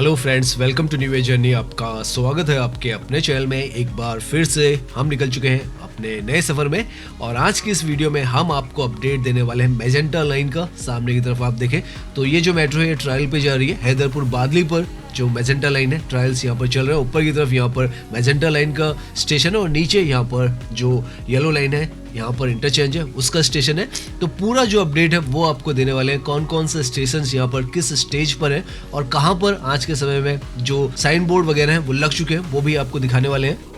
Hello friends, welcome to new a journey. आपका स्वागत है आपके अपने चैनल में। एक बार फिर से हम निकल चुके हैं अपने नए सफ़र में और आज की इस वीडियो में हम आपको अपडेट देने वाले हैं मेजेंटा लाइन का। सामने की तरफ आप देखें तो ये जो मेट्रो है ट्रायल पे जा रही है हैदरपुर बादली पर। जो मेजेंटा लाइन है ट्रायल्स यहाँ पर चल रहे हैं। ऊपर की तरफ यहाँ पर मेजेंटा लाइन का स्टेशन है और नीचे यहाँ पर जो येलो लाइन है यहाँ पर इंटरचेंज है उसका स्टेशन है। तो पूरा जो अपडेट है वो आपको देने वाले हैं, कौन कौन से स्टेशन यहाँ पर किस स्टेज पर है और कहाँ पर आज के समय में जो साइन बोर्ड वगैरह हैं वो लग चुके हैं, वो भी आपको दिखाने वाले हैं।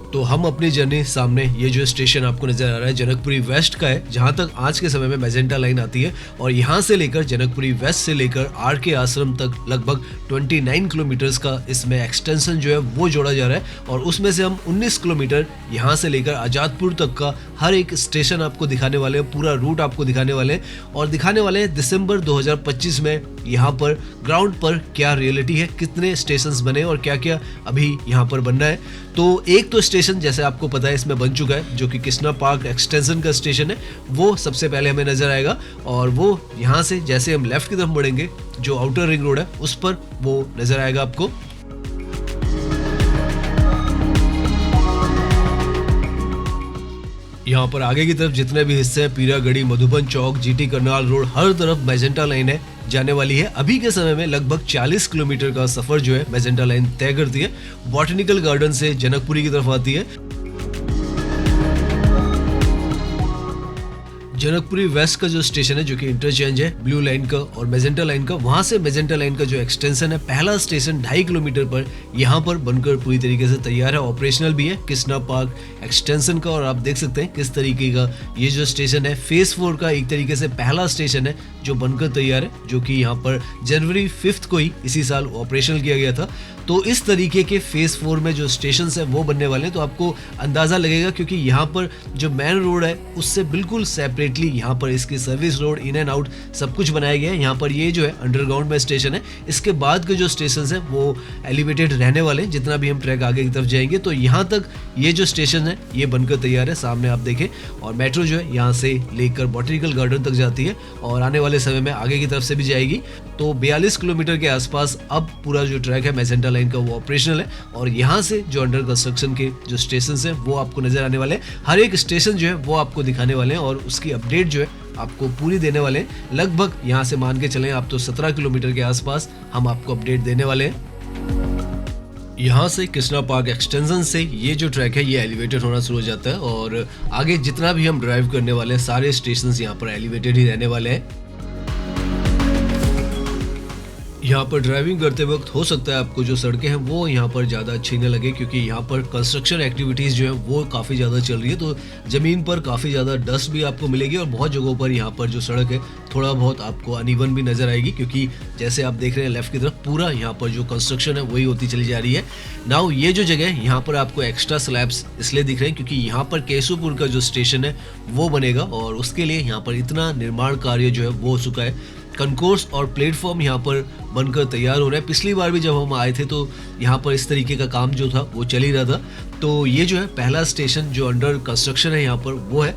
तो हम अपनी जर्नी सामने ये जो स्टेशन आपको नजर आ रहा है जनकपुरी वेस्ट का है, जहां तक आज के समय में मेजेंटा लाइन आती है और यहां से लेकर जनकपुरी वेस्ट से लेकर आर के आश्रम तक लगभग 29 किलोमीटर का इसमें एक्सटेंशन जो है वो जोड़ा जा रहा है और उसमें से हम 19 किलोमीटर यहां से लेकर आजादपुर तक का हर एक स्टेशन आपको दिखाने वाले हैं, पूरा रूट आपको दिखाने वाले हैं और दिखाने वाले हैं दिसंबर 2025 में यहाँ पर ग्राउंड पर क्या रियलिटी है, कितने स्टेशंस बने और क्या क्या अभी यहाँ पर बनना है। तो एक तो स्टेशन जैसे आपको पता है इसमें बन चुका है जो कि कृष्णा पार्क एक्सटेंशन का स्टेशन है, वो सबसे पहले हमें नजर आएगा और वो यहाँ से जैसे हम लेफ्ट की तरफ बढ़ेंगे जो आउटर रिंग रोड है उस पर वो नजर आएगा आपको। यहाँ पर आगे की तरफ जितने भी हिस्से हैं पीरागढ़ी, मधुबन चौक, जीटी करनाल रोड, हर तरफ मेजेंटा लाइन है जाने वाली है। अभी के समय में लगभग 40 किलोमीटर का सफर जो है मेजेंटा लाइन तय करती है। बॉटनिकल गार्डन से जनकपुरी की तरफ आती है। जनकपुरी वेस्ट का जो स्टेशन है जो कि इंटरचेंज है ब्लू लाइन का और मेजेंटा लाइन का, वहां से मेजेंटा लाइन का जो एक्सटेंशन है पहला स्टेशन 2.5 किलोमीटर पर यहाँ पर बनकर पूरी तरीके से तैयार है, ऑपरेशनल भी है कृष्णा पार्क एक्सटेंशन का। और आप देख सकते हैं किस तरीके का ये जो स्टेशन है फेज 4 का एक तरीके से पहला स्टेशन है जो बनकर तैयार है, जो कि यहाँ पर जनवरी 5 को ही इसी साल ऑपरेशनल किया गया था। तो इस तरीके के फेज 4 में जो स्टेशन है वो बनने वाले हैं। तो आपको अंदाजा लगेगा क्योंकि यहाँ पर जो मेन रोड है उससे बिल्कुल सेपरेटली यहाँ पर इसकी service road, in and out सब कुछ बनाया गया है। यहाँ पर ये जो है अंडरग्राउंड में स्टेशन है, इसके बाद के जो स्टेशन है वो एलिवेटेड रहने वाले हैं। जितना भी हम ट्रैक आगे की तरफ जाएंगे तो यहाँ तक ये जो स्टेशन है ये बनकर तैयार है, सामने आप देखें। और मेट्रो जो है यहाँ से लेकर बॉटनिकल गार्डन तक जाती है और आने वाले समय में आगे की तरफ से भी जाएगी। तो 42 किलोमीटर के आसपास अब पूरा जो ट्रैक है मेजेंटा लाइन का वो ऑपरेशनल है और यहाँ से जो अंडर कंस्ट्रक्शन के जो स्टेशन हैं वो आपको नजर आने वाले हैं। हर एक स्टेशन जो है वो आपको दिखाने वाले हैं और उसकी अपडेट जो है आपको पूरी देने वाले हैं। लगभग यहाँ से मान के चलें आप तो 17 किलोमीटर के आसपास हम आपको अपडेट देने वाले हैं। यहाँ से कृष्णा पार्क एक्सटेंशन से ये जो ट्रैक है ये एलिवेटेड होना शुरू हो जाता है और आगे जितना भी हम ड्राइव करने वाले हैं सारे स्टेशन यहाँ पर एलिवेटेड ही रहने वाले हैं। यहाँ पर ड्राइविंग करते वक्त हो सकता है आपको जो सड़कें हैं वो यहाँ पर ज़्यादा अच्छी न लगे क्योंकि यहाँ पर कंस्ट्रक्शन एक्टिविटीज़ जो है वो काफ़ी ज़्यादा चल रही है। तो ज़मीन पर काफ़ी ज़्यादा डस्ट भी आपको मिलेगी और बहुत जगहों पर यहाँ पर जो सड़क है थोड़ा बहुत आपको अनइवन भी नज़र आएगी क्योंकि जैसे आप देख रहे हैं लेफ्ट की तरफ पूरा यहाँ पर जो कंस्ट्रक्शन है वही होती चली जा रही है। नाउ ये जो जगह है यहाँ पर आपको एक्स्ट्रा स्लैब्स इसलिए दिख रहे हैं क्योंकि यहाँ पर केशवपुर का जो स्टेशन है वो बनेगा और उसके लिए यहाँ पर इतना निर्माण कार्य जो है वो हो चुका है। कंकोर्स और प्लेटफॉर्म यहाँ पर बनकर तैयार हो रहा है। पिछली बार भी जब हम आए थे तो यहाँ पर इस तरीके का काम जो था वो चल ही रहा था। तो ये जो है पहला स्टेशन जो अंडर कंस्ट्रक्शन है यहाँ पर वो है।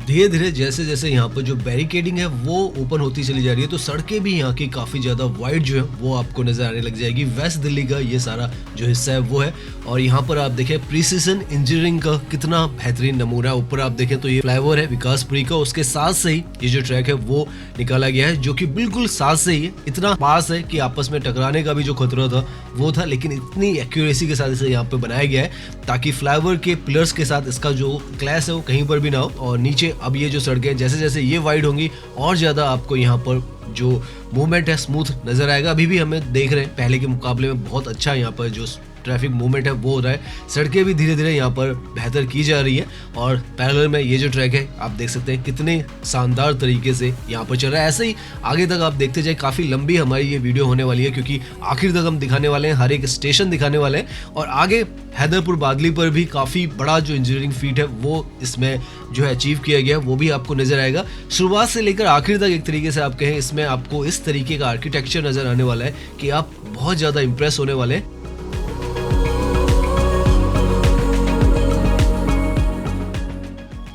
धीरे धीरे जैसे जैसे यहाँ पर जो बैरिकेडिंग है वो ओपन होती चली जा रही है तो सड़कें भी यहाँ की काफ़ी ज़्यादा वाइड जो है वो आपको नज़र आने लग जाएगी। वेस्ट दिल्ली का ये सारा जो हिस्सा है वो है और यहाँ पर आप देखें प्रिसीजन इंजीनियरिंग का कितना बेहतरीन नमूना है। ऊपर आप देखें तो ये फ्लाईओवर है विकासपुरी का, उसके साथ से ही ये जो ट्रैक है वो निकाला गया है जो कि बिल्कुल साथ से ही है, इतना पास है कि आपस में टकराने का भी जो खतरा था वो था, लेकिन इतनी एक्यूरेसी के साथ इसे यहाँ पे बनाया गया है ताकि फ्लाईओवर के पिलर्स के साथ इसका जो क्लैश है वो कहीं पर भी ना हो। और नीचे अब ये जो सड़कें जैसे जैसे ये वाइड होंगी और ज़्यादा आपको यहाँ पर जो मूवमेंट है स्मूथ नज़र आएगा। अभी भी हमें देख रहे हैं पहले के मुकाबले में बहुत अच्छा यहाँ पर जो ट्रैफिक मूवमेंट है वो हो रहा है। सड़कें भी धीरे धीरे यहाँ पर बेहतर की जा रही है और पैरेलल में ये जो ट्रैक है आप देख सकते हैं कितने शानदार तरीके से यहाँ पर चल रहा है। ऐसे ही आगे तक आप देखते जाए, काफ़ी लंबी हमारी ये वीडियो होने वाली है क्योंकि आखिर तक हम दिखाने वाले हैं, हर एक स्टेशन दिखाने वाले हैं और आगे हैदरपुर बादली पर भी काफ़ी बड़ा जो इंजीनियरिंग फीट है वो इसमें जो है अचीव किया गया वो भी आपको नजर आएगा। शुरुआत से लेकर आखिर तक एक तरीके से आप कहें इसमें आपको इस तरीके का आर्किटेक्चर नजर आने वाला है कि आप बहुत ज़्यादा इंप्रेस होने वाले हैं।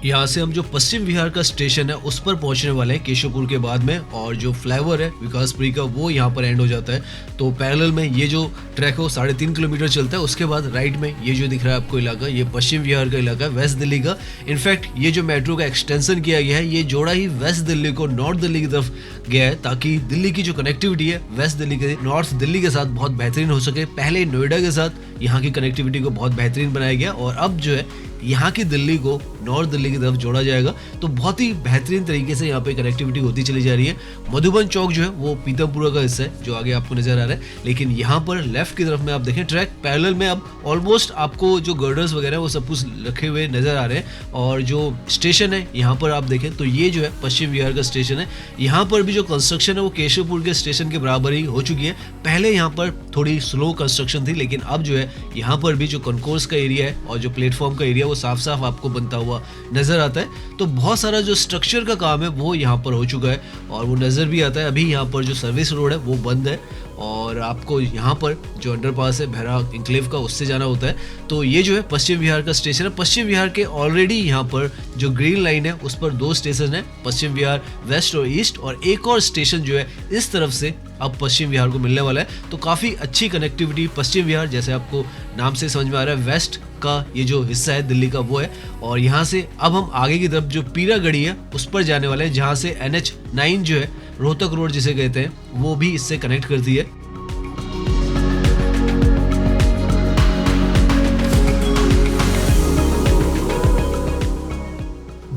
यहाँ से हम जो पश्चिम विहार का स्टेशन है उस पर पहुंचने वाले हैं केशवपुर के बाद में, और जो फ्लाईओवर है विकासपुरी का वो यहाँ पर एंड हो जाता है। तो पैरेलल में ये जो ट्रैक है वो 3.5 किलोमीटर चलता है। उसके बाद राइट में ये जो दिख रहा है आपको इलाका, ये पश्चिम विहार का इलाका है, वेस्ट दिल्ली का। इनफैक्ट ये जो मेट्रो का एक्सटेंशन किया गया है, ये जोड़ा ही वेस्ट दिल्ली को नॉर्थ दिल्ली की तरफ गया है, ताकि दिल्ली की जो कनेक्टिविटी है वेस्ट दिल्ली के नॉर्थ दिल्ली के साथ बहुत बेहतरीन हो सके। पहले नोएडा के साथ यहाँ की कनेक्टिविटी को बहुत बेहतरीन बनाया गया, और अब जो है यहाँ की दिल्ली को नॉर्थ दिल्ली की तरफ जोड़ा जाएगा। तो बहुत ही बेहतरीन तरीके से यहाँ पे कनेक्टिविटी होती चली जा रही है। मधुबन चौक जो है वो पीतमपुरा का हिस्सा है जो आगे आपको नजर आ रहा है, लेकिन यहाँ पर लेफ्ट की तरफ में आप देखें ट्रैक पैरेलल में अब ऑलमोस्ट आपको जो गर्डर्स वगैरह वो सब कुछ रखे हुए नजर आ रहे हैं। और जो स्टेशन है यहाँ पर आप देखें तो ये जो है पश्चिम विहार का स्टेशन है। यहाँ पर भी जो कंस्ट्रक्शन है वो केशवपुर के स्टेशन के बराबर ही हो चुकी है। पहले यहाँ पर थोड़ी स्लो कंस्ट्रक्शन थी, लेकिन अब जो है यहाँ पर भी जो कॉन्कोर्स का एरिया है और जो प्लेटफॉर्म का एरिया वो साफ साफ आपको बनता हुआ नजर आता है। तो बहुत सारा जो स्ट्रक्चर का काम है वो यहाँ पर हो चुका है, और वो नजर भी आता है। अभी यहाँ पर जो सर्विस रोड है वो बंद है, और आपको यहाँ पर जो अंडरपास है भैरा इंक्लेव का उससे जाना होता है। तो ये जो है पश्चिम विहार का स्टेशन है। पश्चिम विहार के ऑलरेडी यहाँ पर जो ग्रीन लाइन है उस पर 2 स्टेशन है, पश्चिम विहार वेस्ट और ईस्ट, और एक और स्टेशन जो है इस तरफ से अब पश्चिम विहार को मिलने वाला है। तो काफ़ी अच्छी कनेक्टिविटी पश्चिम विहार, जैसे आपको नाम से समझ में आ रहा है, वेस्ट का ये जो हिस्सा है दिल्ली का वो है। और यहाँ से अब हम आगे की तरफ जो पीरागढ़ी है उस पर जाने वाले हैं, जहाँ से NH9 जो है रोहतक रोड जिसे कहते हैं वो भी इससे कनेक्ट करती है।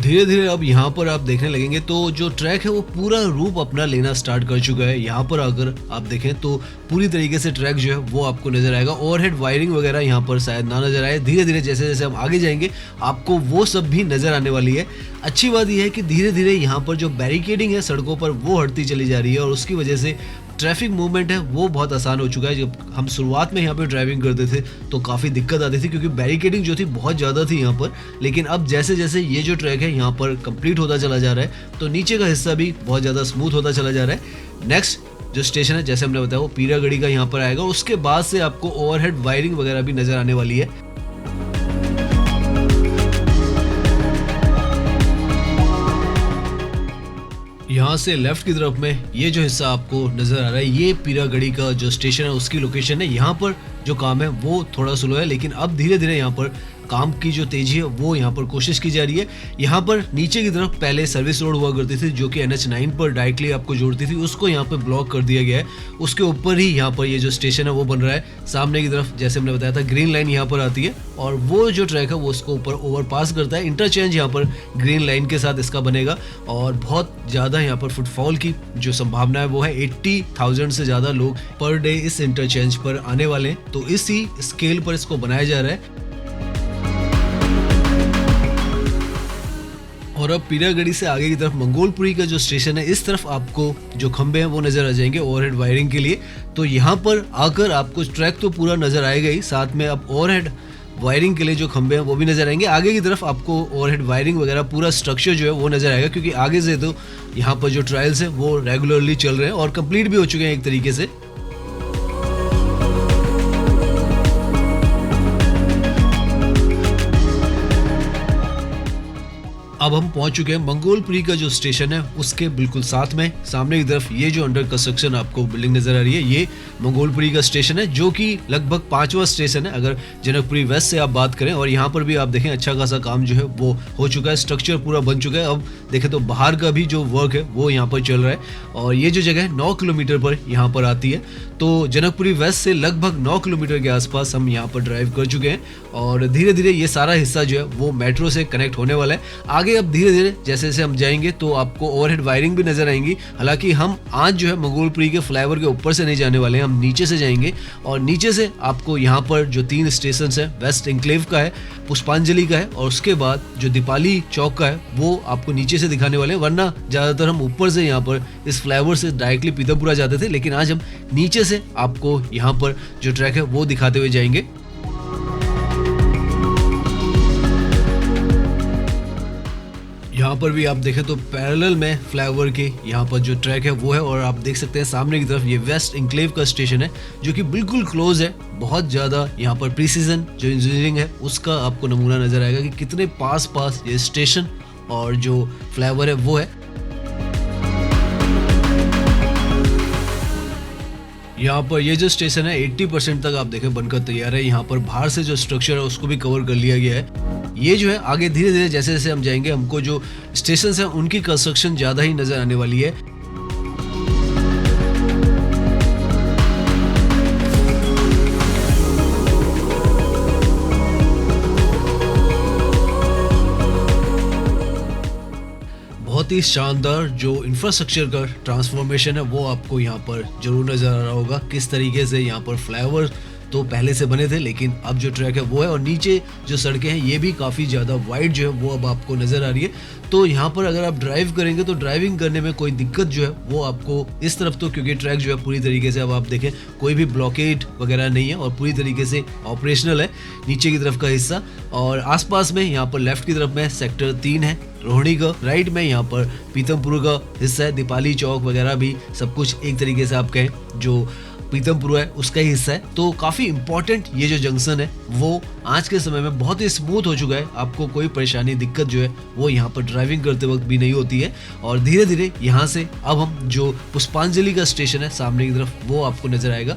धीरे धीरे अब यहाँ पर आप देखने लगेंगे तो जो ट्रैक है वो पूरा रूप अपना लेना स्टार्ट कर चुका है। यहाँ पर अगर आप देखें तो पूरी तरीके से ट्रैक जो है वो आपको नजर आएगा। ओवरहेड वायरिंग वगैरह यहाँ पर शायद ना नजर आए। धीरे धीरे जैसे जैसे हम आगे जाएंगे आपको वो सब भी नजर आने वाली है। अच्छी बात यह है कि धीरे धीरे यहाँ पर जो बैरिकेडिंग है सड़कों पर वो हटती चली जा रही है, और उसकी वजह से ट्रैफिक मूवमेंट है वो बहुत आसान हो चुका है। जब हम शुरुआत में यहाँ पे ड्राइविंग करते थे तो काफ़ी दिक्कत आती थी, क्योंकि बैरिकेडिंग जो थी बहुत ज़्यादा थी यहाँ पर। लेकिन अब जैसे जैसे ये जो ट्रैक है यहाँ पर कंप्लीट होता चला जा रहा है तो नीचे का हिस्सा भी बहुत ज़्यादा स्मूथ होता चला जा रहा है। नेक्स्ट जो स्टेशन है जैसे हमने बताया वो पीरागढ़ी का यहाँ पर आएगा। उसके बाद से आपको ओवरहेड वायरिंग वगैरह भी नज़र आने वाली है। यहाँ से लेफ्ट की तरफ में ये जो हिस्सा आपको नजर आ रहा है ये पीरागढ़ी का जो स्टेशन है उसकी लोकेशन है। यहाँ पर जो काम है वो थोड़ा स्लो है, लेकिन अब धीरे धीरे यहाँ पर काम की जो तेजी है वो यहाँ पर कोशिश की जा रही है। यहाँ पर नीचे की तरफ पहले सर्विस रोड हुआ करती थी जो कि NH9 पर डायरेक्टली आपको जोड़ती थी, उसको यहाँ पर ब्लॉक कर दिया गया है। उसके ऊपर ही यहाँ पर ये जो स्टेशन है वो बन रहा है। सामने की तरफ जैसे हमने बताया था ग्रीन लाइन यहाँ पर आती है, और वो जो ट्रैक है वो उसको ऊपर ओवरपास करता है। इंटरचेंज यहाँ पर ग्रीन लाइन के साथ इसका बनेगा, और बहुत ज़्यादा यहाँ पर फुटफॉल की जो संभावना है वो है। 80,000 से ज़्यादा लोग पर डे इस इंटरचेंज पर आने वाले हैं, तो इसी स्केल पर इसको बनाया जा रहा है। और अब पीरागढ़ी से आगे की तरफ मंगोलपुरी का जो स्टेशन है इस तरफ आपको जो खंबे हैं वो नजर आ जाएंगे ओवरहेड वायरिंग के लिए। तो यहाँ पर आकर आपको ट्रैक तो पूरा नजर आएगा ही, साथ में अब ओवरहेड वायरिंग के लिए जो खंबे हैं वो भी नजर आएंगे। आगे की तरफ आपको ओवरहेड वायरिंग वगैरह पूरा स्ट्रक्चर जो है वो नजर आएगा, क्योंकि आगे से तो यहाँ पर जो ट्रायल्स हैं वो रेगुलरली चल रहे हैं और कंप्लीट भी हो चुके हैं एक तरीके से। अब हम पहुंच चुके हैं मंगोलपुरी का जो स्टेशन है उसके बिल्कुल साथ में। सामने की तरफ ये जो अंडर कंस्ट्रक्शन आपको बिल्डिंग नजर आ रही है ये मंगोलपुरी का स्टेशन है, जो कि लगभग 5वां स्टेशन है अगर जनकपुरी वेस्ट से आप बात करें। और यहाँ पर भी आप देखें अच्छा खासा काम जो है वो हो चुका है, स्ट्रक्चर पूरा बन चुका है। अब देखें तो बाहर का भी जो वर्क है वो यहाँ पर चल रहा है, और ये जो जगह 9 किलोमीटर पर यहाँ पर आती है। तो जनकपुरी वेस्ट से लगभग 9 किलोमीटर के आसपास हम यहाँ पर ड्राइव कर चुके हैं, और धीरे धीरे ये सारा हिस्सा जो है वो मेट्रो से कनेक्ट होने वाला है। आगे अब धीरे धीरे जैसे जैसे हम जाएंगे तो आपको ओवरहेड वायरिंग भी नजर आएंगी। हालांकि हम आज जो है मंगोलपुरी के फ्लाईओवर के ऊपर से नहीं जाने वाले हैं, हम नीचे से जाएंगे, और नीचे से आपको यहाँ पर जो 3 स्टेशन है वेस्ट इंक्लेव का है, पुष्पांजलि का है, और उसके बाद जो दीपाली चौक का है वो आपको नीचे से दिखाने वाले हैं। वरना ज्यादातर हम ऊपर से यहाँ पर इस फ्लाईओवर से डायरेक्टली पीतमपुरा जाते थे, लेकिन आज हम नीचे से आपको यहाँ पर जो ट्रैक है वो दिखाते हुए जाएंगे। यहाँ पर भी आप देखें तो पैरेलल में फ्लाईओवर के यहाँ पर जो ट्रैक है वो है, और आप देख सकते हैं सामने की तरफ ये वेस्ट इंक्लेव का स्टेशन है जो कि बिल्कुल क्लोज है। बहुत ज़्यादा यहाँ पर प्रिसीजन जो इंजीनियरिंग है उसका आपको नमूना नजर आएगा कि कितने पास ये स्टेशन और जो फ्लाईओवर है वो है। यहाँ पर ये जो स्टेशन है 80% तक आप देखें बनकर तैयार है। यहाँ पर बाहर से जो स्ट्रक्चर है उसको भी कवर कर लिया गया है। ये जो है आगे धीरे धीरे जैसे जैसे हम जाएंगे हमको जो स्टेशन है उनकी कंस्ट्रक्शन ज़्यादा ही नज़र आने वाली है। बहुत ही शानदार जो इंफ्रास्ट्रक्चर का ट्रांसफॉर्मेशन है वो आपको यहाँ पर जरूर नज़र आ रहा होगा। किस तरीके से यहाँ पर फ्लाईओवर तो पहले से बने थे लेकिन अब जो ट्रैक है वो है, और नीचे जो सड़कें हैं ये भी काफ़ी ज़्यादा वाइड जो है वो अब आपको नज़र आ रही है। तो यहाँ पर अगर आप ड्राइव करेंगे तो ड्राइविंग करने में कोई दिक्कत जो है वो आपको इस तरफ तो, क्योंकि ट्रैक जो है पूरी तरीके से अब आप देखें कोई भी ब्लॉकेड वगैरह नहीं है और पूरी तरीके से ऑपरेशनल है नीचे की तरफ का हिस्सा। और आसपास में यहाँ पर लेफ्ट की तरफ में सेक्टर 3 है रोहिणी का, राइट में यहाँ पर पीतमपुर का हिस्सा है, दीपाली चौक वगैरह भी सब कुछ एक तरीके से आप कहें जो पीतमपुर है उसका ही हिस्सा है। तो काफ़ी इंपॉर्टेंट ये जो जंक्शन है वो आज के समय में बहुत ही स्मूथ हो चुका है। आपको कोई परेशानी दिक्कत जो है वो यहाँ पर ड्राइविंग करते वक्त भी नहीं होती है। और धीरे धीरे यहाँ से अब हम जो पुष्पांजलि का स्टेशन है सामने की तरफ वो आपको नजर आएगा।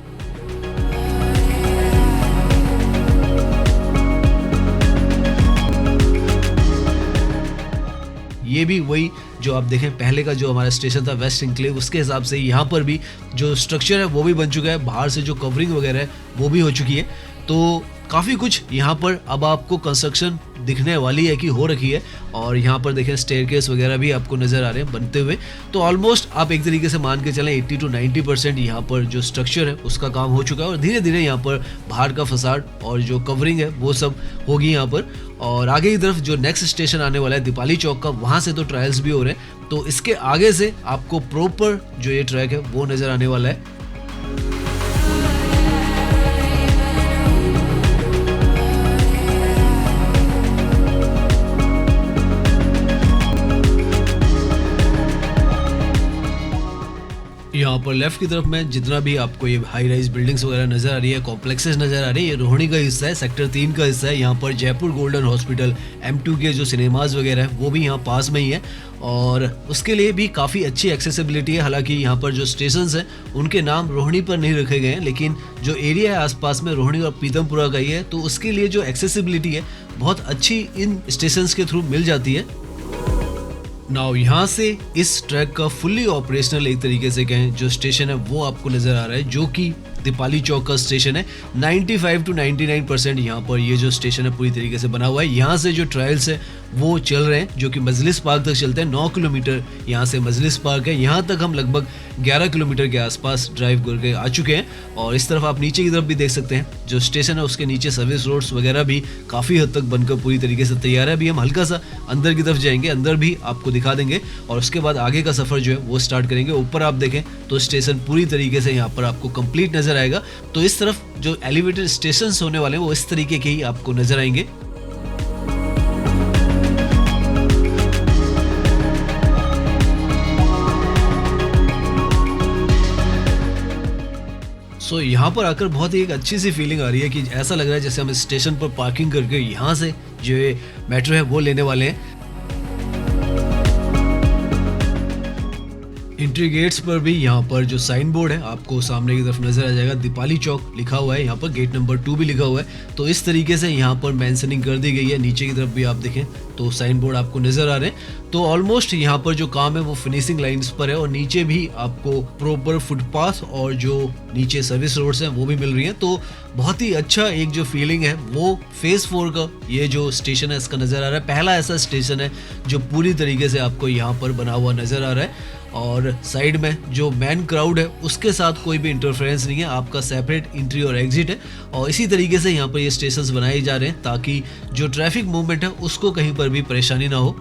ये भी वही जो आप देखें पहले का जो हमारा स्टेशन था वेस्ट इंक्लेव, उसके हिसाब से यहाँ पर भी जो स्ट्रक्चर है वो भी बन चुका है, बाहर से जो कवरिंग वगैरह है वो भी हो चुकी है। तो काफ़ी कुछ यहाँ पर अब आपको कंस्ट्रक्शन दिखने वाली है कि हो रखी है। और यहाँ पर देखें स्टेयरकेस वगैरह भी आपको नज़र आ रहे हैं बनते हुए। तो ऑलमोस्ट आप एक तरीके से मान के चलें 80 to 90% यहाँ पर जो स्ट्रक्चर है उसका काम हो चुका है। और धीरे धीरे यहाँ पर बाहर का फसाड और जो कवरिंग है वो सब होगी यहाँ पर। और आगे की तरफ जो नेक्स्ट स्टेशन आने वाला है दीपाली चौक का, वहाँ से तो ट्रायल्स भी हो रहे हैं। तो इसके आगे से आपको प्रॉपर जो ये ट्रैक है वो नज़र आने वाला है। यहाँ पर लेफ्ट की तरफ में जितना भी आपको ये हाई राइज बिल्डिंग्स वगैरह नज़र आ रही है, कॉम्प्लेक्सेस नज़र आ रही है, ये रोहिणी का हिस्सा है, सेक्टर 3 का हिस्सा है। यहाँ पर जयपुर गोल्डन हॉस्पिटल, M2 के जो सिनेमाज वगैरह है वो भी यहाँ पास में ही है और उसके लिए भी काफ़ी अच्छी एक्सेसिबिलिटी है। हालांकि यहाँ पर जो स्टेशंस हैं उनके नाम रोहिणी पर नहीं रखे गए हैं, लेकिन जो एरिया है आसपास में रोहिणी और पीतमपुरा का ही है, तो उसके लिए जो एक्सेसिबिलिटी है बहुत अच्छी इन स्टेशंस के थ्रू मिल जाती है। नाउ यहाँ से इस ट्रैक का फुल्ली ऑपरेशनल एक तरीके से कहें जो स्टेशन है वो आपको नज़र आ रहा है, जो कि दीपाली चौक का स्टेशन है। 95 to 99% यहाँ पर ये जो स्टेशन है पूरी तरीके से बना हुआ है। यहाँ से जो ट्रायल्स है वो चल रहे हैं जो कि मजलिस पार्क तक चलते हैं। 9 किलोमीटर यहाँ से मजलिस पार्क है, यहाँ तक हम लगभग 11 किलोमीटर के आसपास ड्राइव करके आ चुके हैं। और इस तरफ आप नीचे की तरफ भी देख सकते हैं जो स्टेशन है उसके नीचे सर्विस रोड्स वगैरह भी काफ़ी हद तक बनकर पूरी तरीके से तैयार है। अभी हम हल्का सा अंदर की तरफ जाएंगे, अंदर भी आपको दिखा देंगे और उसके बाद आगे का सफ़र जो है वो स्टार्ट करेंगे। ऊपर आप देखें तो स्टेशन पूरी तरीके से यहाँ पर आपको कंप्लीट नज़र आएगा। तो इस तरफ जो एलिवेटेड स्टेशंस होने वाले हैं वो इस तरीके के ही आपको नज़र आएंगे। सो यहाँ पर आकर बहुत ही एक अच्छी सी फीलिंग आ रही है कि ऐसा लग रहा है जैसे हम स्टेशन पर पार्किंग करके यहाँ से जो मेट्रो है वो लेने वाले हैं। एंट्री गेट्स पर भी यहाँ पर जो साइन बोर्ड है आपको सामने की तरफ नजर आ जाएगा, दीपाली चौक लिखा हुआ है, यहाँ पर गेट नंबर 2 भी लिखा हुआ है। तो इस तरीके से यहाँ पर मेंशनिंग कर दी गई है। नीचे की तरफ भी आप देखें तो साइन बोर्ड आपको नजर आ रहे हैं। तो ऑलमोस्ट यहाँ पर जो काम है वो फिनिशिंग लाइंस पर है और नीचे भी आपको प्रॉपर फुटपाथ और जो नीचे सर्विस रोड्स हैं वो भी मिल रही हैं। तो बहुत ही अच्छा एक जो फीलिंग है वो फेज 4 का ये जो स्टेशन है इसका नज़र आ रहा है। पहला ऐसा स्टेशन है जो पूरी तरीके से आपको यहाँ पर बना हुआ नज़र आ रहा है और साइड में जो मैन क्राउड है उसके साथ कोई भी इंटरफेरेंस नहीं है, आपका सेपरेट एंट्री और एग्जिट है। और इसी तरीके से यहाँ पर ये स्टेशंस बनाए जा रहे हैं ताकि जो ट्रैफिक मूवमेंट है उसको कहीं पर भी परेशानी ना हो।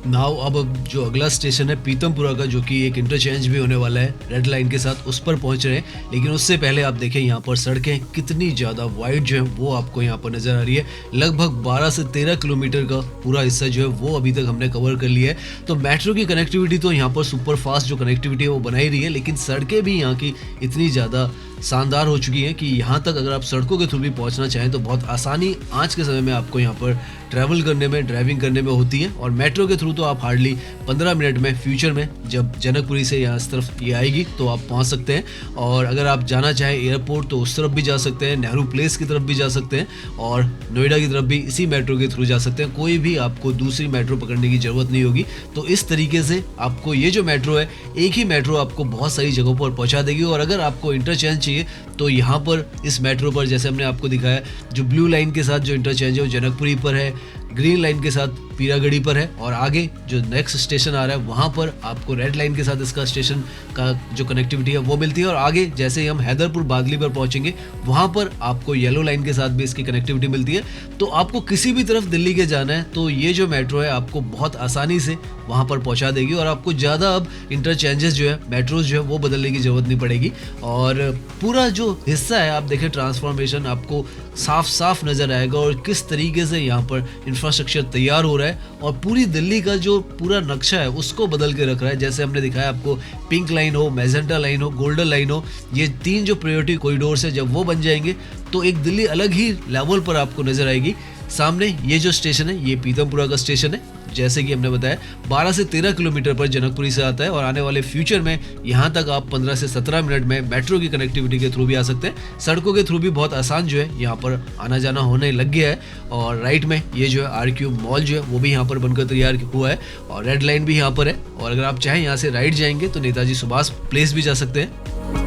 नाउ अब जो अगला स्टेशन है पीतमपुरा का, जो कि एक इंटरचेंज भी होने वाला है रेड लाइन के साथ, उस पर पहुंच रहे हैं। लेकिन उससे पहले आप देखें यहाँ पर सड़कें कितनी ज़्यादा वाइड जो है वो आपको यहाँ पर नज़र आ रही है। लगभग 12 से 13 किलोमीटर का पूरा हिस्सा जो है वो अभी तक हमने कवर कर लिया है। तो मेट्रो की कनेक्टिविटी तो यहाँ पर सुपर फास्ट जो कनेक्टिविटी है वो बनाई रही है, लेकिन सड़कें भी यहाँ की इतनी ज़्यादा शानदार हो चुकी है कि यहाँ तक अगर आप सड़कों के थ्रू भी पहुँचना चाहें तो बहुत आसानी आज के समय में आपको यहाँ पर ट्रैवल करने में, ड्राइविंग करने में होती है। और मेट्रो के थ्रू तो आप हार्डली 15 मिनट में फ्यूचर में जब जनकपुरी से यहाँ इस तरफ ये आएगी तो आप पहुँच सकते हैं। और अगर आप जाना चाहें एयरपोर्ट तो उस तरफ भी जा सकते हैं, नेहरू प्लेस की तरफ भी जा सकते हैं, और नोएडा की तरफ भी इसी मेट्रो के थ्रू जा सकते हैं। कोई भी आपको दूसरी मेट्रो पकड़ने की ज़रूरत नहीं होगी। तो इस तरीके से आपको ये जो मेट्रो है, एक ही मेट्रो आपको बहुत सारी जगहों पर पहुँचा देगी। और अगर आपको इंटरचेंज चाहिए तो यहाँ पर इस मेट्रो पर, जैसे हमने आपको दिखाया, जो ब्लू लाइन के साथ जो इंटरचेंज है वो जनकपुरी पर है, ग्रीन लाइन के साथ पीरागढ़ी पर है, और आगे जो नेक्स्ट स्टेशन आ रहा है वहाँ पर आपको रेड लाइन के साथ इसका स्टेशन का जो कनेक्टिविटी है वो मिलती है। और आगे जैसे ही हम हैदरपुर बादली पर पहुँचेंगे वहाँ पर आपको येलो लाइन के साथ भी इसकी कनेक्टिविटी मिलती है। तो आपको किसी भी तरफ दिल्ली के जाना है तो ये जो मेट्रो है आपको बहुत आसानी से वहाँ पर पहुँचा देगी, और आपको ज़्यादा अब इंटरचेंजेस जो है, मेट्रोज जो है वो बदलने की ज़रूरत नहीं पड़ेगी। और पूरा जो हिस्सा है आप देखें, ट्रांसफॉर्मेशन आपको साफ साफ नज़र आएगा, और किस तरीके से यहाँ पर इंफ्रास्ट्रक्चर तैयार हो रहा है, और पूरी दिल्ली का जो पूरा नक्शा है उसको बदल के रख रहा है। जैसे हमने दिखाया आपको, पिंक लाइन हो, मैजेंटा लाइन हो, गोल्डन लाइन हो, ये 3 जो प्रायोरिटी कॉरिडोर्स है जब वो बन जाएंगे तो एक दिल्ली अलग ही लेवल पर आपको नजर आएगी। सामने ये जो स्टेशन है ये पीतमपुरा का स्टेशन है, जैसे कि हमने बताया 12 से 13 किलोमीटर पर जनकपुरी से आता है, और आने वाले फ्यूचर में यहाँ तक आप 15 से 17 मिनट में मेट्रो की कनेक्टिविटी के थ्रू भी आ सकते हैं। सड़कों के थ्रू भी बहुत आसान जो है यहाँ पर आना जाना होने लग गया है। और राइट में ये जो है आर-क्यूब मॉल जो है वो भी यहाँ पर बनकर तैयार हुआ है, और रेड लाइन भी यहाँ पर है। और अगर आप चाहें यहाँ से राइट जाएंगे तो नेताजी सुभाष प्लेस भी जा सकते हैं।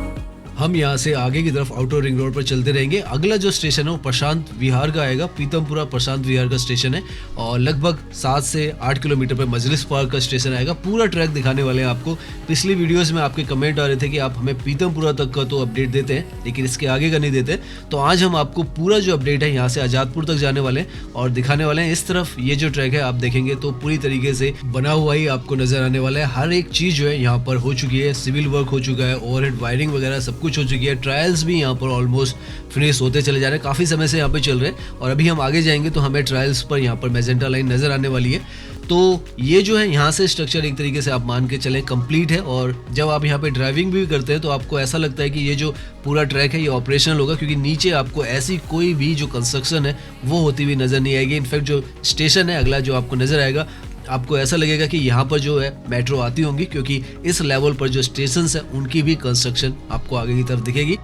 हम यहाँ से आगे की तरफ आउटर रिंग रोड पर चलते रहेंगे। अगला जो स्टेशन है वो प्रशांत विहार का आएगा, पीतमपुरा प्रशांत विहार का स्टेशन है, और लगभग 7 से 8 किलोमीटर पर मजलिस पार्क का स्टेशन आएगा। पूरा ट्रैक दिखाने वाले हैं आपको। पिछली वीडियोस में आपके कमेंट आ रहे थे कि आप हमें पीतमपुरा तक का तो अपडेट देते हैं लेकिन इसके आगे का नहीं देते, तो आज हम आपको पूरा जो अपडेट है यहाँ से आजादपुर तक जाने वाले हैं और दिखाने वाले हैं। इस तरफ ये जो ट्रैक है आप देखेंगे तो पूरी तरीके से बना हुआ ही आपको नजर आने वाला है। हर एक चीज जो है यहाँ पर हो चुकी है, सिविल वर्क हो चुका है, ओवरहेड वायरिंग वगैरह सब कुछ हो चुकी है। ट्रायल्स भी यहाँ पर ऑलमोस्ट फिनिश होते चले जा रहे हैं, काफ़ी समय से यहाँ पे चल रहे हैं, और अभी हम आगे जाएंगे तो हमें ट्रायल्स पर यहाँ पर मैजेंटा लाइन नज़र आने वाली है। तो ये जो है यहाँ से स्ट्रक्चर एक तरीके से आप मान के चलें कंप्लीट है, और जब आप यहाँ पे ड्राइविंग भी करते हैं तो आपको ऐसा लगता है कि ये जो पूरा ट्रैक है ये ऑपरेशनल होगा, क्योंकि नीचे आपको ऐसी कोई भी जो कंस्ट्रक्शन है वो होती हुई नज़र नहीं आएगी। इनफैक्ट जो स्टेशन है अगला जो आपको नज़र आएगा, आपको ऐसा लगेगा कि यहाँ पर जो है मेट्रो आती होंगी, क्योंकि इस लेवल पर जो स्टेशन है उनकी भी कंस्ट्रक्शन आपको आगे की तरफ दिखेगी।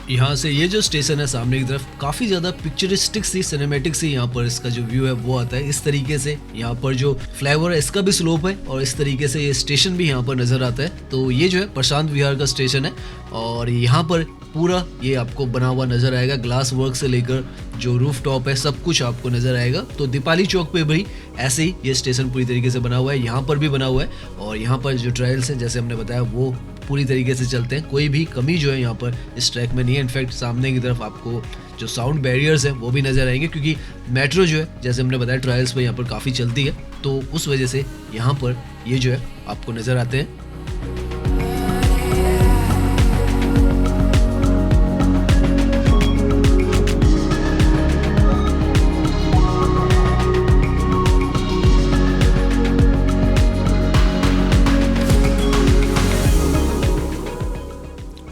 यहाँ से ये जो स्टेशन है सामने की तरफ काफ़ी ज़्यादा पिक्चरिस्टिक सी, सिनेमैटिक सी यहाँ पर इसका जो व्यू है वो आता है। इस तरीके से यहाँ पर जो फ्लाईओवर है इसका भी स्लोप है, और इस तरीके से ये स्टेशन भी यहाँ पर नज़र आता है। तो ये जो है प्रशांत विहार का स्टेशन है, और यहाँ पर पूरा ये आपको बना हुआ नज़र आएगा। ग्लास वर्क से लेकर जो रूफ टॉप है सब कुछ आपको नज़र आएगा। तो दीपाली चौक पे भी ऐसे ही ये स्टेशन पूरी तरीके से बना हुआ है, यहाँ पर भी बना हुआ है, और यहाँ पर जो ट्रायल्स हैं जैसे हमने बताया वो पूरी तरीके से चलते हैं। कोई भी कमी जो है यहाँ पर इस ट्रैक में नहीं है। इनफैक्ट सामने की तरफ आपको जो साउंड बैरियर्स हैं वो भी नज़र आएंगे, क्योंकि मेट्रो जो है जैसे हमने बताया ट्रायल्स पर यहाँ पर काफ़ी चलती है, तो उस वजह से यहाँ पर ये जो है आपको नज़र आते हैं।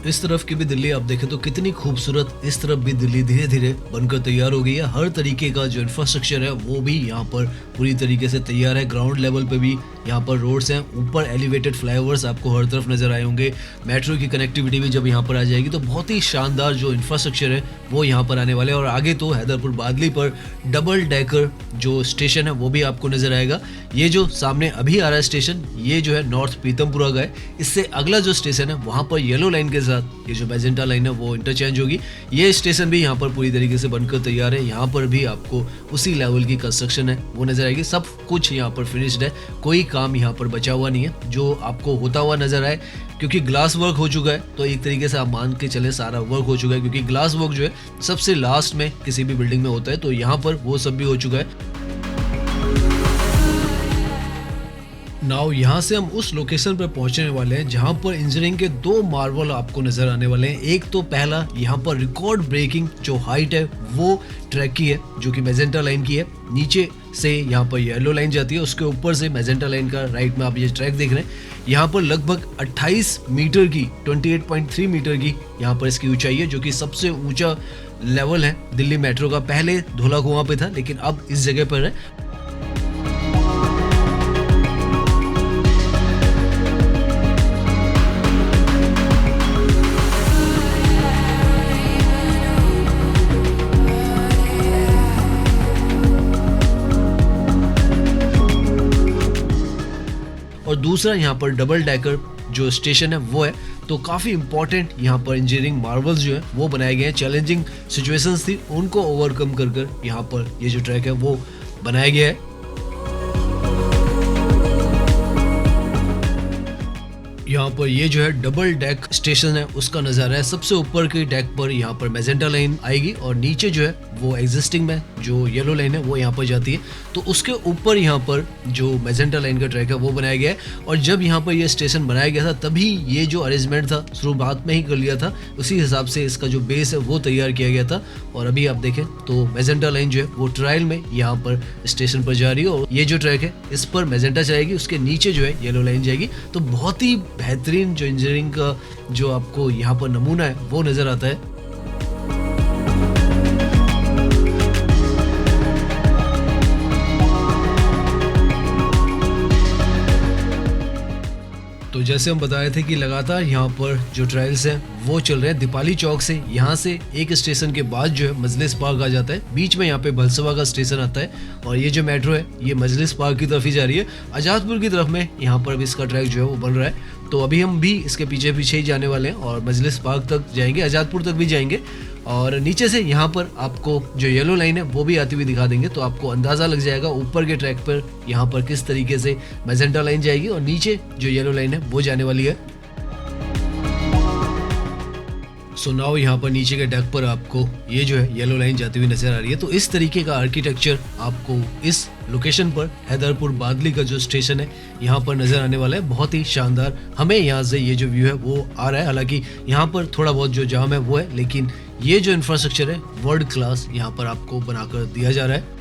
इस तरफ की भी दिल्ली आप देखें तो कितनी खूबसूरत, इस तरफ भी दिल्ली धीरे धीरे बनकर तैयार हो गई है। हर तरीके का जो इंफ्रास्ट्रक्चर है वो भी यहाँ पर पूरी तरीके से तैयार है। ग्राउंड लेवल पे भी यहाँ पर रोड्स हैं, ऊपर एलिवेटेड फ्लाईओवर्स आपको हर तरफ नजर आए होंगे। मेट्रो की कनेक्टिविटी भी जब यहाँ पर आ जाएगी तो बहुत ही शानदार जो इंफ्रास्ट्रक्चर है वो यहाँ पर आने वाले हैं। और आगे तो हैदरपुर बादली पर डबल डेकर जो स्टेशन है वो भी आपको नजर आएगा। ये जो सामने अभी आ रहा है स्टेशन, ये जो है नॉर्थ पीतमपुरा का है। इससे अगला जो स्टेशन है वहाँ पर येलो लाइन के साथ ये जो मैजेंटा लाइन है वो इंटरचेंज होगी। ये स्टेशन भी यहाँ पर पूरी तरीके से बनकर तैयार है। यहाँ पर भी आपको उसी लेवल की कंस्ट्रक्शन है वो नजर आएगी। सब कुछ यहाँ पर फिनिश्ड है, कोई काम यहाँ पर बचा हुआ नहीं है जो आपको होता हुआ नजर आए, क्योंकि ग्लास वर्क हो चुका है। तो एक तरीके से आप मान के चले सारा वर्क हो चुका है, क्योंकि ग्लास वर्क जो है सबसे लास्ट में किसी भी बिल्डिंग में होता है। तो यहाँ पर वो सब भी हो चुका है। नाउ यहाँ से हम उस लोकेशन पर पहुंचने वाले हैं जहाँ पर इंजीनियरिंग के 2 मार्वल आपको नजर आने वाले हैं। एक तो पहला यहाँ पर रिकॉर्ड ब्रेकिंग जो हाइट है वो ट्रैक की है, जो कि मैजेंटा लाइन की है। नीचे से यहाँ पर येलो लाइन जाती है, उसके ऊपर से मैजेंटा लाइन का राइट में आप ये ट्रैक देख रहे हैं। यहाँ पर लगभग 28 मीटर की 28.3 मीटर की यहाँ पर इसकी ऊंचाई है, जो कि सबसे ऊंचा लेवल है दिल्ली मेट्रो का। पहले धौला कुआं पे था, लेकिन अब इस जगह पर है। और दूसरा यहाँ पर डबल डेकर जो स्टेशन है वो है। तो काफ़ी इंपॉर्टेंट यहाँ पर इंजीनियरिंग मार्वल्स जो है वो बनाए गए हैं। चैलेंजिंग सिचुएशंस थी, उनको ओवरकम कर यहाँ पर ये जो ट्रैक है वो बनाया गया है। यहाँ पर ये जो है डबल डेक स्टेशन है उसका नज़ारा है। सबसे ऊपर के डेक पर यहाँ पर मैजेंटा लाइन आएगी और नीचे जो है वो एग्जिस्टिंग में जो येलो लाइन है वो यहाँ पर जाती है। तो उसके ऊपर यहाँ पर जो मैजेंटा लाइन का ट्रैक है वो बनाया गया है। और जब यहाँ पर ये स्टेशन बनाया गया था तभी ये जो अरेंजमेंट था शुरुआत में ही कर लिया था, उसी हिसाब से इसका जो बेस है वो तैयार किया गया था। और अभी आप देखें तो मैजेंटा लाइन जो है वो ट्रायल में यहाँ पर स्टेशन पर जा रही है और ये जो ट्रैक है इस पर मैजेंटा जाएगी, उसके नीचे जो है येलो लाइन जाएगी। तो बहुत ही बेहतरीन जो इंजीनियरिंग का जो आपको यहाँ पर नमूना है वो नज़र आता है। तो जैसे हम बताए थे कि लगातार यहाँ पर जो ट्रायल्स हैं वो चल रहे हैं। दीपाली चौक से यहाँ से एक स्टेशन के बाद जो है मजलिस पार्क आ जाता है, बीच में यहाँ पे भलसवा का स्टेशन आता है और ये जो मेट्रो है ये मजलिस पार्क की तरफ ही जा रही है। आज़ादपुर की तरफ में यहाँ पर भी इसका ट्रैक जो है वो बन रहा है। तो अभी हम भी इसके पीछे पीछे ही जाने वाले हैं और मजलिस पार्क तक जाएंगे, आज़ादपुर तक भी जाएंगे और नीचे से यहाँ पर आपको जो येलो लाइन है वो भी आती हुई दिखा देंगे। तो आपको अंदाज़ा लग जाएगा ऊपर के ट्रैक पर यहाँ पर किस तरीके से मैजेंटा लाइन जाएगी और नीचे जो येलो लाइन है वो जाने वाली है। सो नाउ यहाँ पर नीचे के डेक पर आपको ये जो है येलो लाइन जाती हुई नजर आ रही है। तो इस तरीके का आर्किटेक्चर आपको इस लोकेशन पर हैदरपुर बादली का जो स्टेशन है यहाँ पर नजर आने वाला है। बहुत ही शानदार हमें यहाँ से ये जो व्यू है वो आ रहा है। हालांकि यहाँ पर थोड़ा बहुत जो जाम है वो है, लेकिन ये जो इंफ्रास्ट्रक्चर है वर्ल्ड क्लास यहाँ पर आपको बनाकर दिया जा रहा है।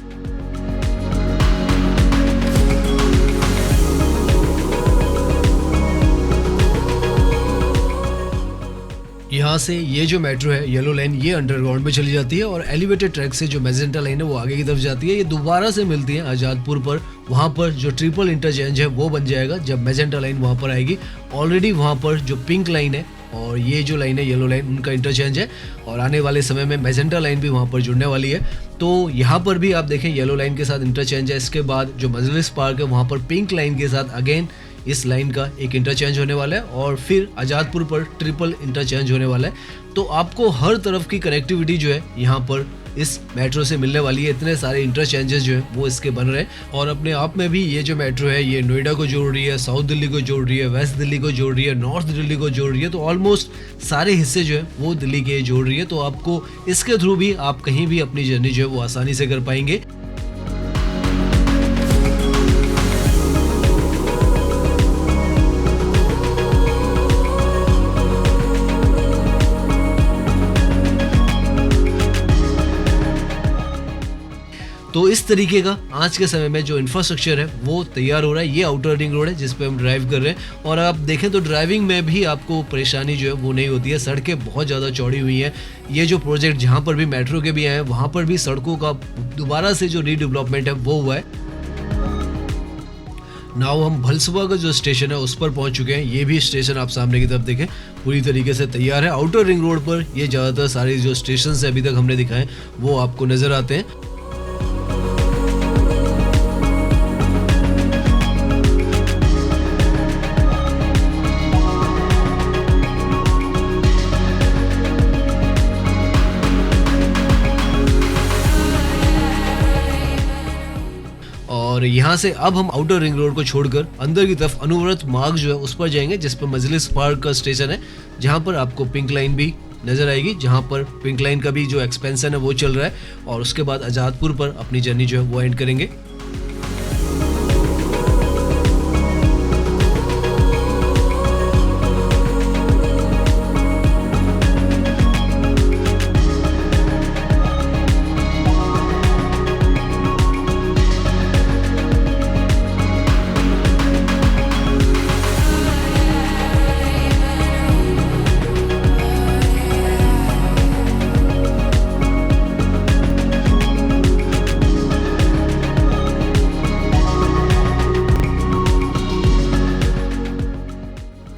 यहाँ से ये जो मेट्रो है येलो लाइन ये अंडरग्राउंड में चली जाती है और एलिवेटेड ट्रैक से जो मैजेंटा लाइन है वो आगे की तरफ जाती है। ये दोबारा से मिलती है आज़ादपुर पर, वहाँ पर जो ट्रिपल इंटरचेंज है वो बन जाएगा जब मैजेंटा लाइन वहाँ पर आएगी। ऑलरेडी वहाँ पर जो पिंक लाइन है और ये जो लाइन है येलो लाइन उनका इंटरचेंज है और आने वाले समय में मैजेंटा लाइन भी वहाँ पर जुड़ने वाली है। तो यहाँ पर भी आप देखें येलो लाइन के साथ इंटरचेंज है। इसके बाद जो मजलिस पार्क है वहाँ पर पिंक लाइन के साथ अगेन इस लाइन का एक इंटरचेंज होने वाला है और फिर आज़ादपुर पर ट्रिपल इंटरचेंज होने वाला है। तो आपको हर तरफ की कनेक्टिविटी जो है यहाँ पर इस मेट्रो से मिलने वाली है। इतने सारे इंटरचेंजेस जो है वो इसके बन रहे हैं और अपने आप में भी ये जो मेट्रो है ये नोएडा को जोड़ रही है, साउथ दिल्ली को जोड़ रही है, वेस्ट दिल्ली को जोड़ रही है, नॉर्थ दिल्ली को जोड़ रही है। तो ऑलमोस्ट सारे हिस्से जो है वो दिल्ली के जोड़ रही है। तो आपको इसके थ्रू भी आप कहीं भी अपनी जर्नी जो है वो आसानी से कर पाएंगे। तो इस तरीके का आज के समय में जो इंफ्रास्ट्रक्चर है वो तैयार हो रहा है। ये आउटर रिंग रोड है जिस पे हम ड्राइव कर रहे हैं और आप देखें तो ड्राइविंग में भी आपको परेशानी जो है वो नहीं होती है। सड़कें बहुत ज़्यादा चौड़ी हुई हैं। ये जो प्रोजेक्ट जहाँ पर भी मेट्रो के भी आए हैं वहाँ पर भी सड़कों का दोबारा से जो रीडेवलपमेंट है वो हुआ है। नाउ हम भलसुआ का जो स्टेशन है उस पर पहुंच चुके हैं। ये भी स्टेशन आप सामने की तरफ देखें पूरी तरीके से तैयार है। आउटर रिंग रोड पर ये ज़्यादातर सारे जो स्टेशन है अभी तक हमने दिखाए वो आपको नज़र आते हैं। और यहाँ से अब हम आउटर रिंग रोड को छोड़कर अंदर की तरफ अनुव्रत मार्ग जो है उस पर जाएंगे, जिस पर मजलिस पार्क का स्टेशन है, जहाँ पर आपको पिंक लाइन भी नजर आएगी, जहाँ पर पिंक लाइन का भी जो एक्सपेंशन है वो चल रहा है। और उसके बाद आज़ादपुर पर अपनी जर्नी जो है वो एंड करेंगे।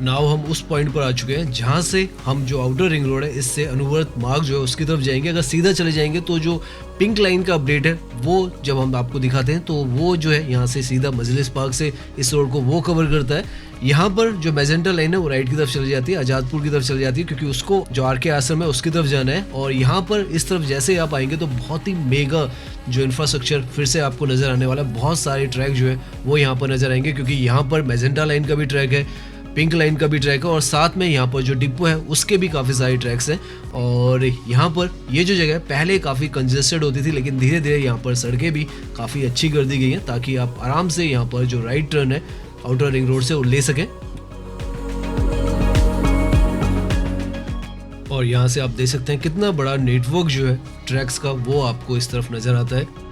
नाउ हम उस पॉइंट पर आ चुके हैं जहां से हम जो आउटर रिंग रोड है इससे अनुव्रत मार्ग जो है उसकी तरफ जाएंगे। अगर सीधा चले जाएंगे तो जो पिंक लाइन का अपडेट है वो जब हम आपको दिखाते हैं तो वो जो है यहाँ से सीधा मजलिस पार्क से इस रोड को वो कवर करता है। यहाँ पर जो मैजेंटा लाइन है वो राइट की तरफ चली जाती है, आज़ादपुर की तरफ चली जाती है, क्योंकि उसको जो आर.के. आश्रम है उसकी तरफ जाना है। और यहाँ पर इस तरफ जैसे ही आप आएंगे तो बहुत ही मेगा जो इंफ्रास्ट्रक्चर फिर से आपको नजर आने वाला है। बहुत सारे ट्रैक जो है वो यहाँ पर नजर आएंगे, क्योंकि यहाँ पर मैजेंटा लाइन का भी ट्रैक है, पिंक लाइन का भी ट्रैक है, और साथ में यहाँ पर जो डिपो है उसके भी काफ़ी सारे ट्रैक्स हैं। और यहाँ पर ये जो जगह पहले काफ़ी कंजेस्टेड होती थी, लेकिन धीरे धीरे यहाँ पर सड़कें भी काफ़ी अच्छी कर दी गई हैं, ताकि आप आराम से यहाँ पर जो राइट टर्न है आउटर रिंग रोड से वो ले सकें। और यहाँ से आप देख सकते हैं कितना बड़ा नेटवर्क जो है ट्रैक्स का वो आपको इस तरफ नज़र आता है।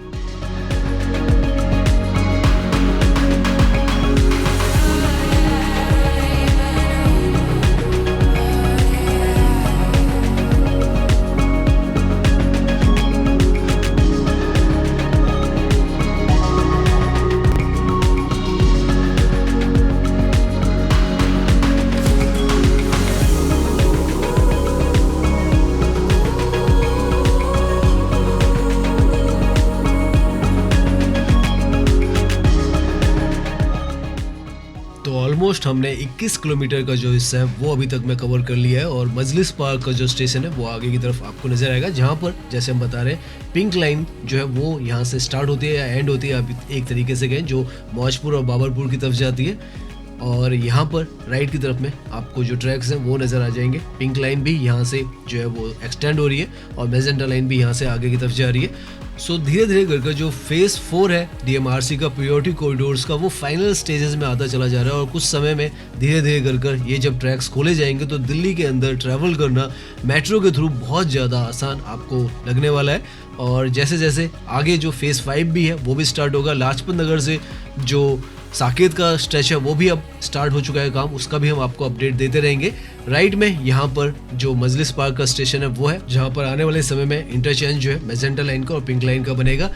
ऑलमोस्ट हमने 21 किलोमीटर का जो हिस्सा है वो अभी तक में कवर कर लिया है। और मजलिस पार्क का जो स्टेशन है वो आगे की तरफ आपको नजर आएगा, जहाँ पर जैसे हम बता रहे हैं पिंक लाइन जो है वो यहाँ से स्टार्ट होती है या एंड होती है, अभी एक तरीके से कहें, जो मौजपुर और बाबरपुर की तरफ जाती है। और यहाँ पर राइट की तरफ में आपको जो ट्रैक्स हैं वो नज़र आ जाएंगे। पिंक लाइन भी यहाँ से जो है वो एक्सटेंड हो रही है और मैजेंटा लाइन भी यहाँ से आगे की तरफ जा रही है। सो धीरे धीरे करके जो फेज़ 4 है डीएमआरसी का प्रायोरिटी कॉरिडोर्स का वो फाइनल स्टेजेस में आता चला जा रहा है। और कुछ समय में धीरे धीरे कर ये जब ट्रैक्स खोले जाएंगे तो दिल्ली के अंदर ट्रैवल करना मेट्रो के थ्रू बहुत ज़्यादा आसान आपको लगने वाला है। और जैसे जैसे आगे जो फेज़ 5 भी है वो भी स्टार्ट होगा। लाजपत नगर से जो साकेत का स्ट्रेच है वो भी अब स्टार्ट हो चुका है काम, उसका भी हम आपको अपडेट देते रहेंगे। राइट में यहाँ पर जो मजलिस पार्क का स्टेशन है वो है, जहाँ पर आने वाले समय में इंटरचेंज जो है मैजेंटा लाइन का और पिंक लाइन का बनेगा।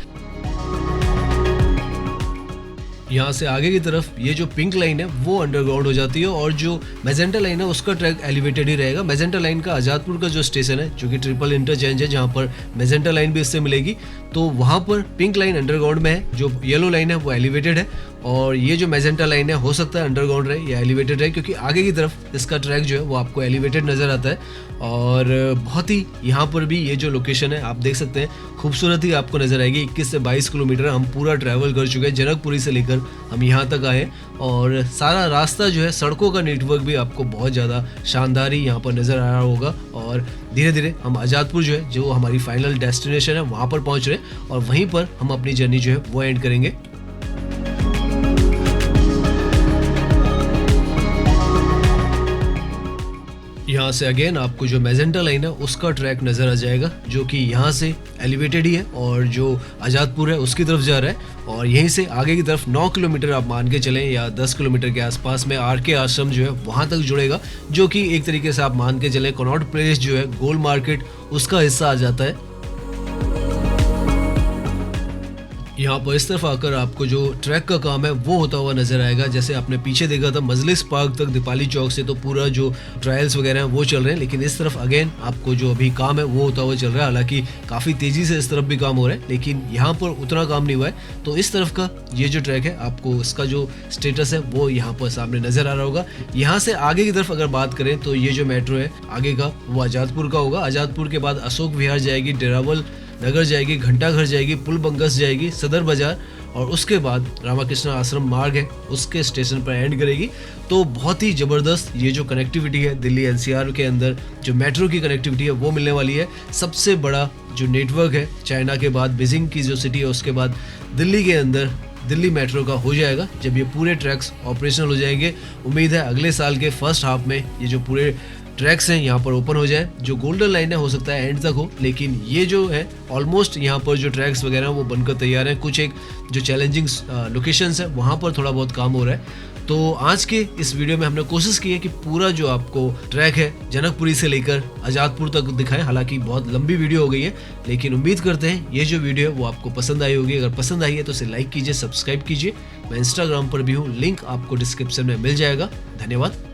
यहाँ से आगे की तरफ ये जो पिंक लाइन है वो अंडरग्राउंड हो जाती है और जो मैजेंटा लाइन है उसका ट्रैक एलिवेटेड ही रहेगा। मैजेंटा लाइन का आज़ादपुर का जो स्टेशन है जो कि ट्रिपल इंटरचेंज है, जहाँ पर मैजेंटा लाइन भी इससे मिलेगी, तो वहाँ पर पिंक लाइन अंडरग्राउंड में है, जो येलो लाइन है वो एलिवेटेड है। और ये जो मैजेंटा लाइन है हो सकता है अंडरग्राउंड रहे या एलिवेटेड रहे, क्योंकि आगे की तरफ इसका ट्रैक जो है वो आपको एलिवेटेड नज़र आता है। और बहुत ही यहाँ पर भी ये जो लोकेशन है आप देख सकते हैं खूबसूरत ही आपको नज़र आएगी। 21 से 22 किलोमीटर हम पूरा ट्रैवल कर चुके हैं, जनकपुरी से लेकर हम यहाँ तक आए। और सारा रास्ता जो है सड़कों का नेटवर्क भी आपको बहुत ज़्यादा शानदार ही यहाँ पर नज़र आ रहा होगा। और धीरे धीरे हम आज़ादपुर जो है, जो हमारी फाइनल डेस्टिनेशन है, वहाँ पर पहुँच रहे हैं और वहीं पर हम अपनी जर्नी जो है वो एंड करेंगे। यहाँ से अगेन आपको जो मैजेंटा लाइन है उसका ट्रैक नज़र आ जाएगा, जो कि यहाँ से एलिवेटेड ही है और जो आज़ादपुर है उसकी तरफ जा रहा है। और यहीं से आगे की तरफ 9 किलोमीटर आप मान के चलें या 10 किलोमीटर के आसपास में आर.के. आश्रम जो है वहाँ तक जुड़ेगा, जो कि एक तरीके से आप मान के चलें कनॉट प्लेस जो है गोल मार्केट उसका हिस्सा आ जाता है। यहाँ पर इस तरफ आकर आपको जो ट्रैक का काम है वो होता हुआ नजर आएगा। जैसे आपने पीछे देखा था मजलिस पार्क तक दीपाली चौक से, तो पूरा जो ट्रायल्स वगैरह हैं वो चल रहे हैं, लेकिन इस तरफ अगेन आपको जो अभी काम है वो होता हुआ चल रहा है। हालांकि काफ़ी तेज़ी से इस तरफ भी काम हो रहा है, लेकिन यहाँ पर उतना काम नहीं हुआ है। तो इस तरफ का ये जो ट्रैक है आपको इसका जो स्टेटस है वो यहाँ पर सामने नज़र आ रहा होगा। यहाँ से आगे की तरफ अगर बात करें तो ये जो मेट्रो है आगे का वो आज़ादपुर का होगा। आज़ादपुर के बाद अशोक विहार जाएगी, डेरावल नगर जाएगी, घंटाघर जाएगी, पुल बंगस जाएगी, सदर बाजार, और उसके बाद रामाकृष्ण आश्रम मार्ग है उसके स्टेशन पर एंड करेगी। तो बहुत ही ज़बरदस्त ये जो कनेक्टिविटी है दिल्ली एनसीआर के अंदर, जो मेट्रो की कनेक्टिविटी है वो मिलने वाली है। सबसे बड़ा जो नेटवर्क है चाइना के बाद बीजिंग की जो सिटी है उसके बाद दिल्ली के अंदर दिल्ली मेट्रो का हो जाएगा जब ये पूरे ट्रैक्स ऑपरेशनल हो जाएंगे। उम्मीद है अगले साल के फर्स्ट हाफ में ये जो पूरे ट्रैक्स हैं यहाँ पर ओपन हो जाए। जो गोल्डन लाइन है हो सकता है एंड तक हो, लेकिन ये जो है ऑलमोस्ट यहाँ पर जो ट्रैक्स वगैरह वो बनकर तैयार हैं। कुछ एक जो चैलेंजिंग लोकेशंस है वहाँ पर थोड़ा बहुत काम हो रहा है। तो आज के इस वीडियो में हमने कोशिश की है कि पूरा जो आपको ट्रैक है जनकपुरी से लेकर आज़ादपुर तक दिखाएं। हालांकि बहुत लंबी वीडियो हो गई है, लेकिन उम्मीद करते हैं ये जो वीडियो है वो आपको पसंद आई होगी। अगर पसंद आई है तो इसे लाइक कीजिए, सब्सक्राइब कीजिए। मैं इंस्टाग्राम पर भी हूँ, लिंक आपको डिस्क्रिप्शन में मिल जाएगा। धन्यवाद।